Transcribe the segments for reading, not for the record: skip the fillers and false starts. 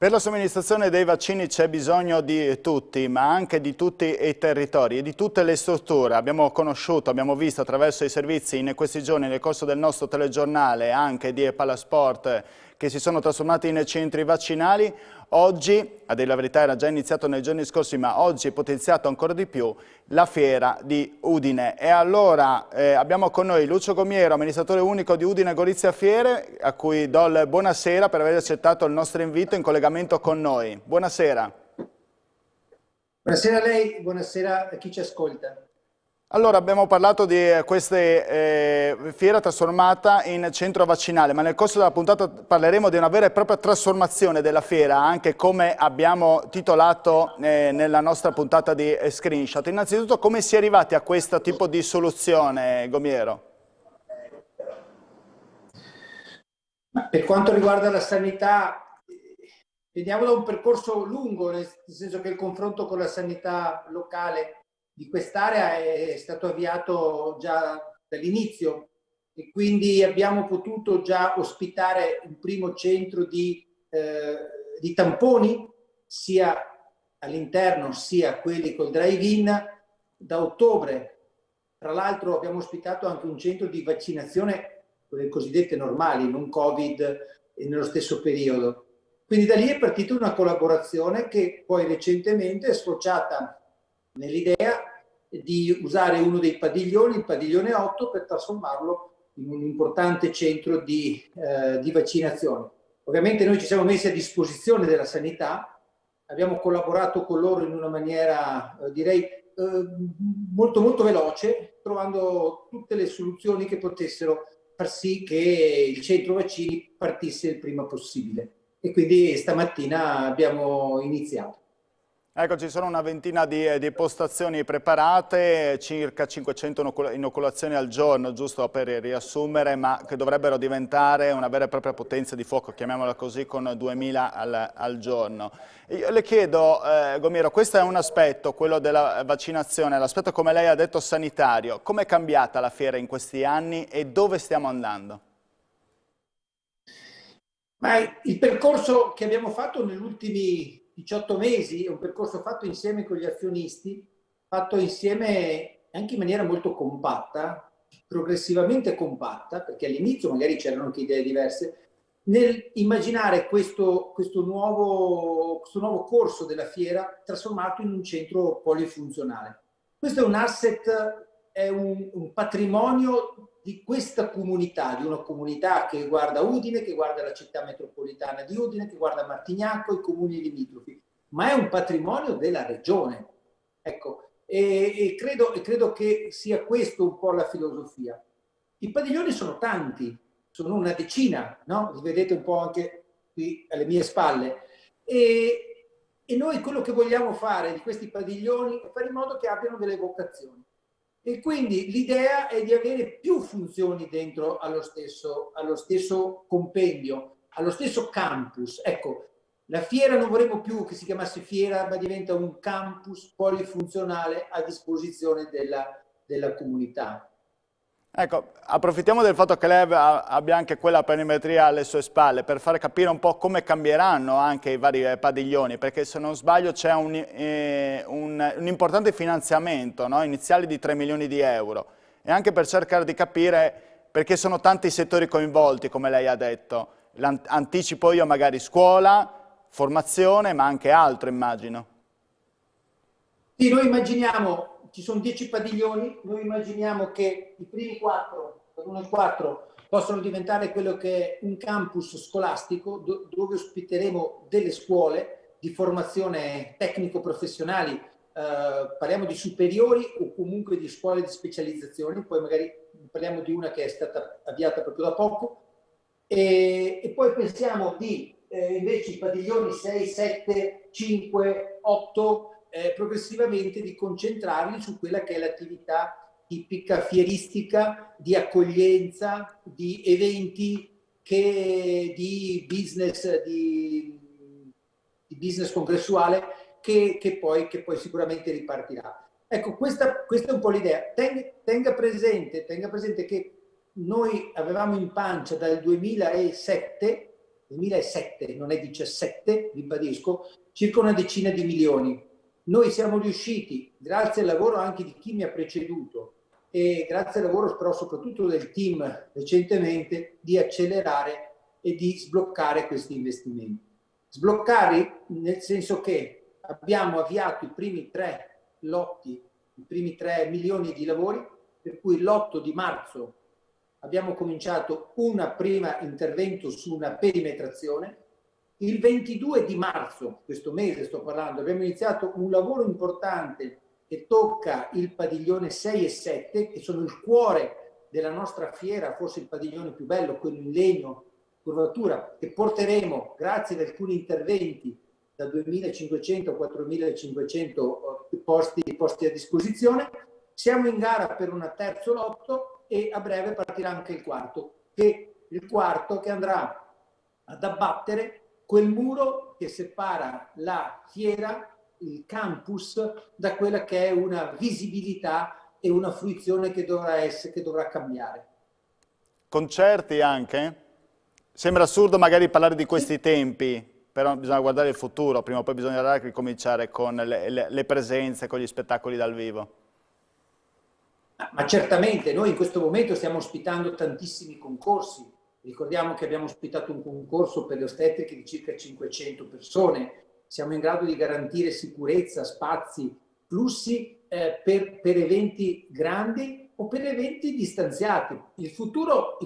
Per la somministrazione dei vaccini c'è bisogno di tutti, ma anche di tutti i territori e di tutte le strutture. Abbiamo conosciuto, abbiamo visto attraverso i servizi in questi giorni nel corso del nostro telegiornale anche di Palasport che si sono trasformati in centri vaccinali. Oggi, a dire la verità era già iniziato nei giorni scorsi, ma oggi è potenziato ancora di più la fiera di Udine. E allora abbiamo con noi Lucio Gomiero, amministratore unico di Udine Gorizia Fiere, a cui do il buonasera per aver accettato il nostro invito in collegamento con noi. Buonasera. Buonasera a lei, buonasera a chi ci ascolta. Allora, abbiamo parlato di questa fiera trasformata in centro vaccinale, ma nel corso della puntata parleremo di una vera e propria trasformazione della fiera, anche come abbiamo titolato nella nostra puntata di Screenshot. Innanzitutto, come si è arrivati a questo tipo di soluzione, Gomiero? Per quanto riguarda la sanità, veniamo da un percorso lungo, nel senso che il confronto con la sanità locale di quest'area è stato avviato già dall'inizio e quindi abbiamo potuto già ospitare un primo centro di tamponi sia all'interno sia quelli col drive-in da ottobre. Tra l'altro abbiamo ospitato anche un centro di vaccinazione, quelle cosiddette normali, non Covid, nello stesso periodo. Quindi da lì è partita una collaborazione che poi recentemente è sfociata nell'idea di usare uno dei padiglioni, il padiglione 8, per trasformarlo in un importante centro di vaccinazione. Ovviamente noi ci siamo messi a disposizione della sanità, abbiamo collaborato con loro in una maniera, direi, molto molto veloce, trovando tutte le soluzioni che potessero far sì che il centro vaccini partisse il prima possibile. E quindi stamattina abbiamo iniziato. Ecco, ci sono una ventina di postazioni preparate, circa 500 inoculazioni al giorno, giusto per riassumere, ma che dovrebbero diventare una vera e propria potenza di fuoco, chiamiamola così, con 2000 al giorno. Io le chiedo, Gomiero, questo è un aspetto, quello della vaccinazione, l'aspetto, come lei ha detto, sanitario. Com'è cambiata la fiera in questi anni e dove stiamo andando? Ma il percorso che abbiamo fatto negli ultimi 18 mesi è un percorso fatto insieme con gli azionisti, fatto insieme anche in maniera molto compatta, progressivamente compatta, perché all'inizio magari c'erano anche idee diverse, nel immaginare questo nuovo corso della fiera trasformato in un centro polifunzionale. Questo è un asset, è un patrimonio di questa comunità, di una comunità che guarda Udine, che guarda la città metropolitana di Udine, che guarda Martignacco, i comuni limitrofi, ma è un patrimonio della regione. Ecco, e credo che sia questo un po' la filosofia. I padiglioni sono tanti, sono una decina, no? Li vedete un po' anche qui alle mie spalle. E noi quello che vogliamo fare di questi padiglioni è fare in modo che abbiano delle vocazioni. E quindi l'idea è di avere più funzioni dentro allo stesso compendio, allo stesso campus. Ecco, la fiera non vorremmo più che si chiamasse fiera, ma diventa un campus polifunzionale a disposizione della comunità. Ecco, approfittiamo del fatto che lei abbia anche quella perimetria alle sue spalle per far capire un po' come cambieranno anche i vari padiglioni, perché se non sbaglio c'è un importante finanziamento, no? Iniziale di 3 milioni di euro, e anche per cercare di capire perché sono tanti i settori coinvolti, come lei ha detto. Anticipo io magari scuola, formazione, ma anche altro immagino. Sì, noi immaginiamo, ci sono 10 padiglioni, noi immaginiamo che i primi 4, per 1 e 4, possono diventare quello che è un campus scolastico dove ospiteremo delle scuole di formazione tecnico-professionali, parliamo di superiori o comunque di scuole di specializzazione, poi magari parliamo di una che è stata avviata proprio da poco, e poi pensiamo di invece i padiglioni 6, 7, 5, 8, progressivamente di concentrarli su quella che è l'attività tipica fieristica di accoglienza, di eventi, di business congressuale che poi sicuramente ripartirà. Ecco, questa è un po' l'idea. Tenga presente che noi avevamo in pancia dal 2007 2007, non è 17, ribadisco, circa una decina di milioni. Noi siamo riusciti, grazie al lavoro anche di chi mi ha preceduto e grazie al lavoro però soprattutto del team recentemente, di accelerare e di sbloccare questi investimenti. Sbloccare nel senso che abbiamo avviato i primi 3 lotti, i primi 3 milioni di lavori, per cui l'8 di marzo abbiamo cominciato un primo intervento su una perimetrazione. Il 22 di marzo, questo mese sto parlando, abbiamo iniziato un lavoro importante che tocca il padiglione 6 e 7, che sono il cuore della nostra fiera, forse il padiglione più bello, quello in legno, curvatura, che porteremo, grazie ad alcuni interventi, da 2.500 a 4.500 posti a disposizione. Siamo in gara per un terzo lotto e a breve partirà anche il quarto che andrà ad abbattere quel muro che separa la fiera, il campus, da quella che è una visibilità e una fruizione che dovrà cambiare. Concerti anche? Sembra assurdo magari parlare di questi tempi, però bisogna guardare il futuro, prima o poi bisognerà ricominciare con le presenze, con gli spettacoli dal vivo. Ma certamente, noi in questo momento stiamo ospitando tantissimi concorsi. Ricordiamo che abbiamo ospitato un concorso per le ostetriche di circa 500 persone. Siamo in grado di garantire sicurezza, spazi, flussi per eventi grandi o per eventi distanziati. Il futuro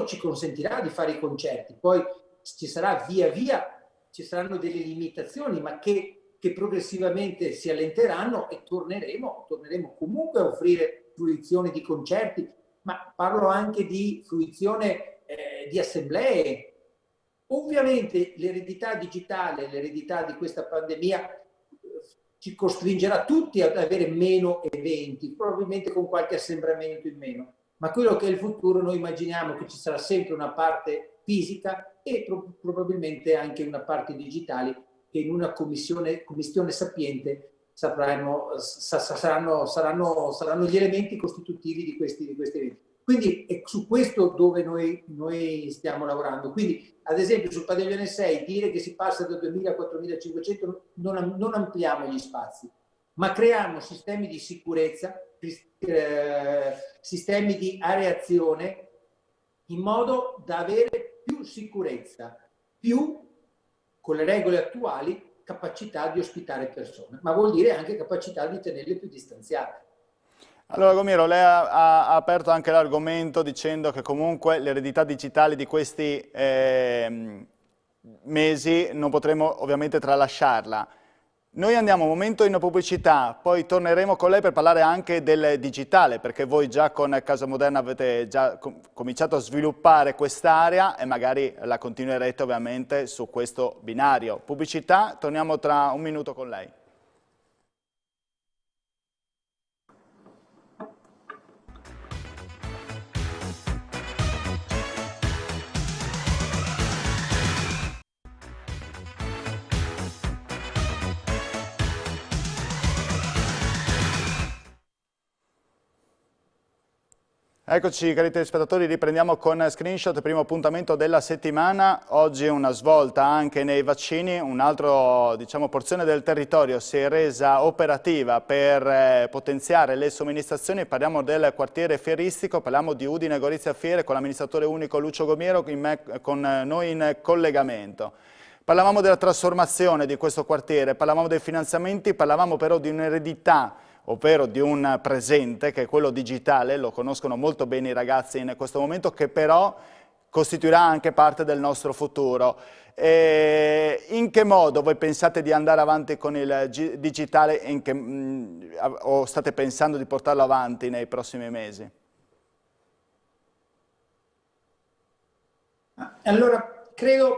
ci consentirà di fare i concerti, poi ci sarà via via, ci saranno delle limitazioni, ma che progressivamente si allenteranno e torneremo comunque a offrire fruizione di concerti, ma parlo anche di fruizione di assemblee. Ovviamente l'eredità digitale, l'eredità di questa pandemia ci costringerà tutti ad avere meno eventi, probabilmente con qualche assembramento in meno, ma quello che è il futuro noi immaginiamo che ci sarà sempre una parte fisica e probabilmente anche una parte digitale che in una commissione sapiente saranno gli elementi costitutivi di questi eventi. Quindi è su questo dove noi stiamo lavorando. Quindi, ad esempio, sul padiglione 6, dire che si passa da 2.000 a 4.500 non ampliamo gli spazi, ma creiamo sistemi di sicurezza, sistemi di areazione, in modo da avere più sicurezza, più, con le regole attuali, capacità di ospitare persone, ma vuol dire anche capacità di tenerle più distanziate. Allora Gomiero, lei ha aperto anche l'argomento dicendo che comunque l'eredità digitale di questi mesi non potremo ovviamente tralasciarla. Noi andiamo un momento in pubblicità, poi torneremo con lei per parlare anche del digitale, perché voi già con Casa Moderna avete già cominciato a sviluppare quest'area e magari la continuerete ovviamente su questo binario. Pubblicità, torniamo tra un minuto con lei. Eccoci cari telespettatori, riprendiamo con Screenshot, primo appuntamento della settimana. Oggi una svolta anche nei vaccini, un'altra porzione del territorio si è resa operativa per potenziare le somministrazioni. Parliamo del quartiere fieristico, parliamo di Udine Gorizia Fiere con l'amministratore unico Lucio Gomiero con noi in collegamento. Parlavamo della trasformazione di questo quartiere, parlavamo dei finanziamenti, parlavamo però di un'eredità, ovvero di un presente che è quello digitale, lo conoscono molto bene i ragazzi in questo momento, che però costituirà anche parte del nostro futuro. In che modo voi pensate di andare avanti con il digitale o state pensando di portarlo avanti nei prossimi mesi? Allora,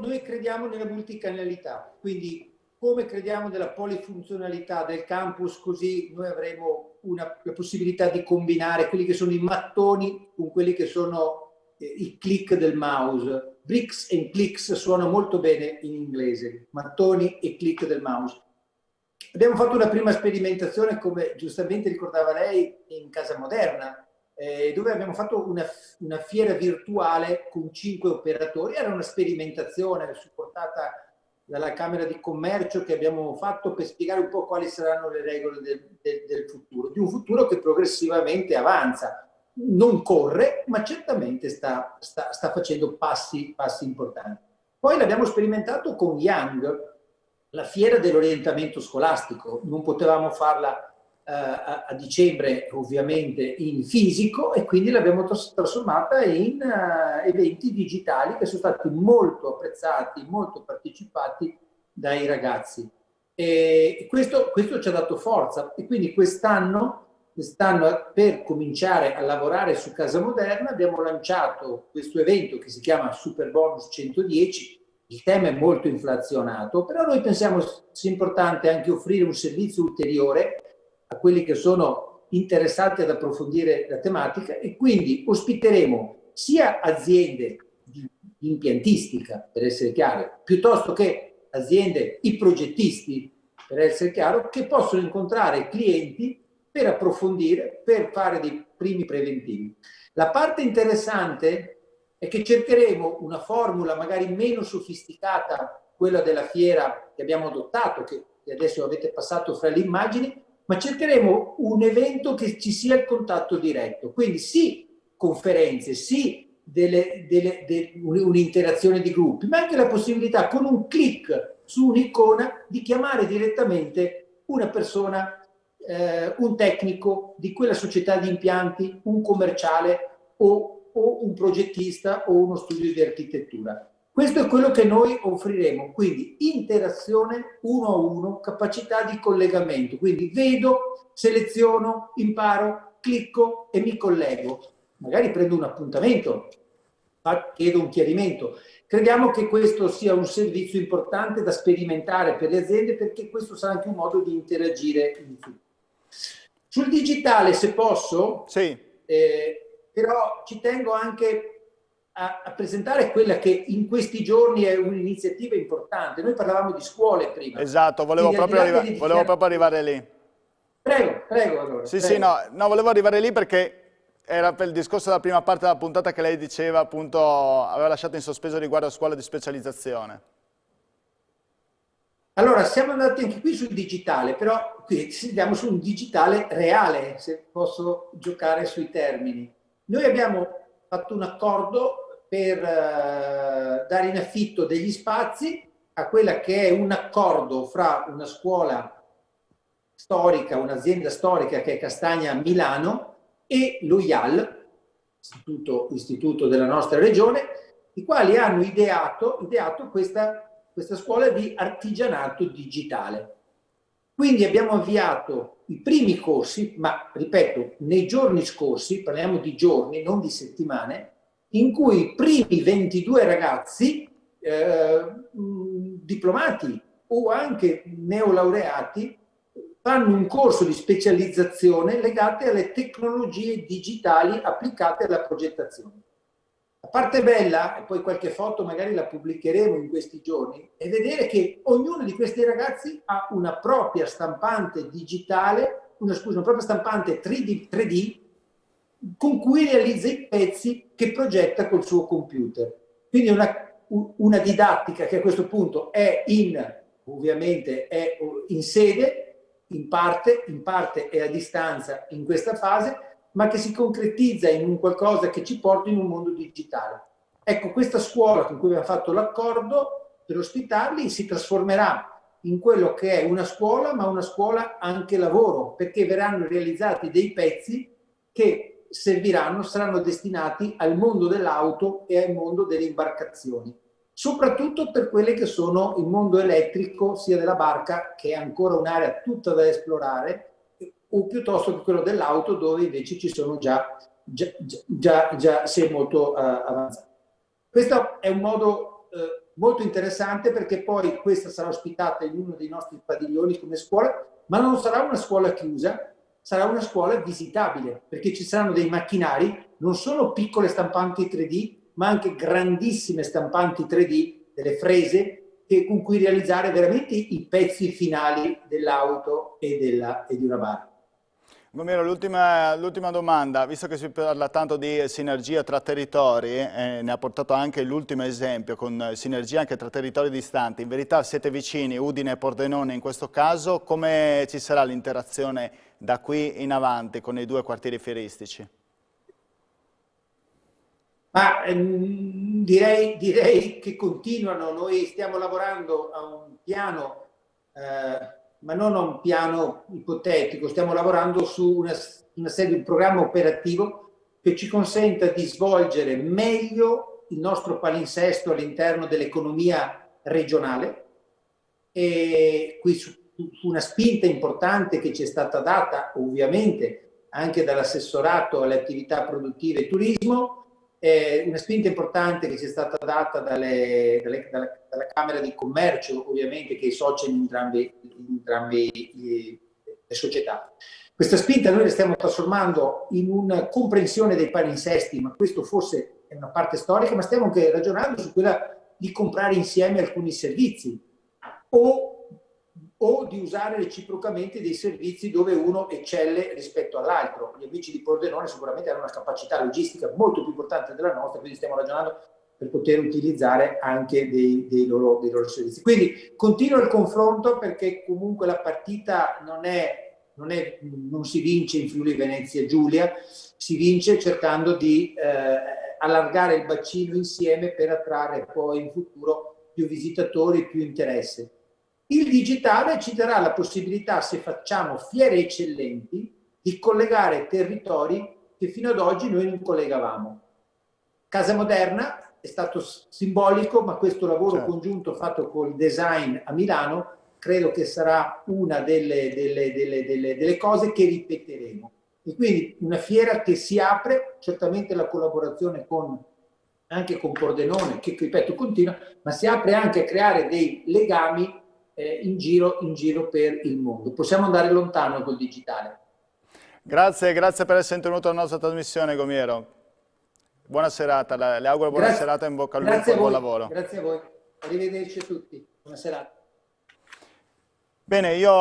noi crediamo nella multicanalità, quindi come crediamo nella polifunzionalità del campus, così noi avremo la possibilità di combinare quelli che sono i mattoni con quelli che sono i click del mouse. Bricks and clicks suona molto bene in inglese, mattoni e click del mouse. Abbiamo fatto una prima sperimentazione, come giustamente ricordava lei, in Casa Moderna. dove abbiamo fatto una fiera virtuale con 5 operatori. Era una sperimentazione supportata dalla Camera di Commercio che abbiamo fatto per spiegare un po' quali saranno le regole del futuro, di un futuro che progressivamente avanza. Non corre, ma certamente sta facendo passi importanti. Poi l'abbiamo sperimentato con Young, la fiera dell'orientamento scolastico. Non potevamo farla a dicembre ovviamente in fisico e quindi l'abbiamo trasformata in eventi digitali che sono stati molto apprezzati, molto partecipati dai ragazzi. E questo ci ha dato forza e quindi quest'anno per cominciare a lavorare su Casa Moderna abbiamo lanciato questo evento che si chiama Superbonus 110. Il tema è molto inflazionato, però noi pensiamo sia importante anche offrire un servizio ulteriore a quelli che sono interessati ad approfondire la tematica e quindi ospiteremo sia aziende di impiantistica, per essere chiaro, piuttosto che aziende, i progettisti, per essere chiaro, che possono incontrare clienti per approfondire, per fare dei primi preventivi. La parte interessante è che cercheremo una formula magari meno sofisticata, quella della fiera che abbiamo adottato, che adesso avete passato fra le immagini, ma cercheremo un evento che ci sia il contatto diretto. Quindi sì, conferenze, sì, un'interazione di gruppi, ma anche la possibilità con un click su un'icona di chiamare direttamente una persona, un tecnico di quella società di impianti, un commerciale o un progettista o uno studio di architettura. Questo è quello che noi offriremo, quindi interazione uno a uno, capacità di collegamento, quindi vedo, seleziono, imparo, clicco e mi collego. Magari prendo un appuntamento, chiedo un chiarimento. Crediamo che questo sia un servizio importante da sperimentare per le aziende perché questo sarà anche un modo di interagire in futuro. Sul digitale, se posso, sì. Però ci tengo anche a presentare quella che in questi giorni è un'iniziativa importante. Noi parlavamo di scuole prima. Esatto, volevo proprio arrivare lì. Prego allora. Sì, prego. sì, no, volevo arrivare lì perché era per il discorso della prima parte della puntata che lei diceva, appunto, aveva lasciato in sospeso riguardo a scuole di specializzazione. Allora, siamo andati anche qui sul digitale, però qui andiamo su un digitale reale, se posso giocare sui termini. Noi abbiamo fatto un accordo per dare in affitto degli spazi a quella che è un accordo fra una scuola storica, un'azienda storica che è Castagna Milano e lo IAL, istituto della nostra regione, i quali hanno ideato questa scuola di artigianato digitale. Quindi abbiamo avviato i primi corsi, ma ripeto, nei giorni scorsi, parliamo di giorni, non di settimane, in cui i primi 22 ragazzi diplomati o anche neolaureati fanno un corso di specializzazione legate alle tecnologie digitali applicate alla progettazione. La parte bella, e poi qualche foto magari la pubblicheremo in questi giorni, è vedere che ognuno di questi ragazzi ha una propria stampante digitale, una propria stampante 3D con cui realizza i pezzi che progetta col suo computer. Quindi una didattica che a questo punto ovviamente è in sede, in parte è a distanza in questa fase, ma che si concretizza in un qualcosa che ci porta in un mondo digitale. Ecco, questa scuola con cui abbiamo fatto l'accordo per ospitarli si trasformerà in quello che è una scuola, ma una scuola anche lavoro, perché verranno realizzati dei pezzi che saranno destinati al mondo dell'auto e al mondo delle imbarcazioni, soprattutto per quelle che sono il mondo elettrico, sia della barca, che è ancora un'area tutta da esplorare, o piuttosto che quello dell'auto, dove invece ci sono già si è molto avanzato. Questo è un modo molto interessante perché poi questa sarà ospitata in uno dei nostri padiglioni come scuola, ma non sarà una scuola chiusa, sarà una scuola visitabile, perché ci saranno dei macchinari, non solo piccole stampanti 3D, ma anche grandissime stampanti 3D, delle frese, con cui realizzare veramente i pezzi finali dell'auto e di una barca. Gomiero, l'ultima domanda, visto che si parla tanto di sinergia tra territori, ne ha portato anche l'ultimo esempio con sinergia anche tra territori distanti, in verità siete vicini, Udine e Pordenone in questo caso, come ci sarà l'interazione da qui in avanti con i due quartieri fieristici? Ma direi che continuano, noi stiamo lavorando a un piano, ma non a un piano ipotetico, stiamo lavorando su una serie di un programma operativo che ci consenta di svolgere meglio il nostro palinsesto all'interno dell'economia regionale. E qui su una spinta importante che ci è stata data ovviamente anche dall'assessorato alle attività produttive e turismo, una spinta importante che ci è stata data dalla Camera di Commercio, ovviamente, che è socia in entrambe le società. Questa spinta noi la stiamo trasformando in una comprensione dei palinsesti, ma questo forse è una parte storica, ma stiamo anche ragionando su quella di comprare insieme alcuni servizi o di usare reciprocamente dei servizi dove uno eccelle rispetto all'altro. Gli amici di Pordenone sicuramente hanno una capacità logistica molto più importante della nostra, quindi stiamo ragionando per poter utilizzare anche dei loro servizi. Quindi continua il confronto, perché comunque la partita non si vince in Friuli Venezia Giulia, si vince cercando di allargare il bacino insieme per attrarre poi in futuro più visitatori, più interesse. Il digitale ci darà la possibilità, se facciamo fiere eccellenti, di collegare territori che fino ad oggi noi non collegavamo. Casa Moderna è stato simbolico, ma questo lavoro congiunto fatto col design a Milano credo che sarà una delle cose che ripeteremo. E quindi una fiera che si apre, certamente la collaborazione anche con Pordenone, che ripeto continua, ma si apre anche a creare dei legami in giro per il mondo. Possiamo andare lontano col digitale. Grazie per essere venuto alla nostra trasmissione, Gomiero. Buona serata, le auguro buona serata e in bocca al lupo e buon lavoro. Grazie a voi, arrivederci a tutti, buona serata. Bene, io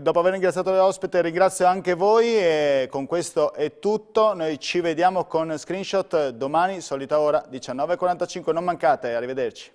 dopo aver ringraziato l'ospite ringrazio anche voi e con questo è tutto. Noi ci vediamo con Screenshot domani, solita ora, 19:45, non mancate, arrivederci.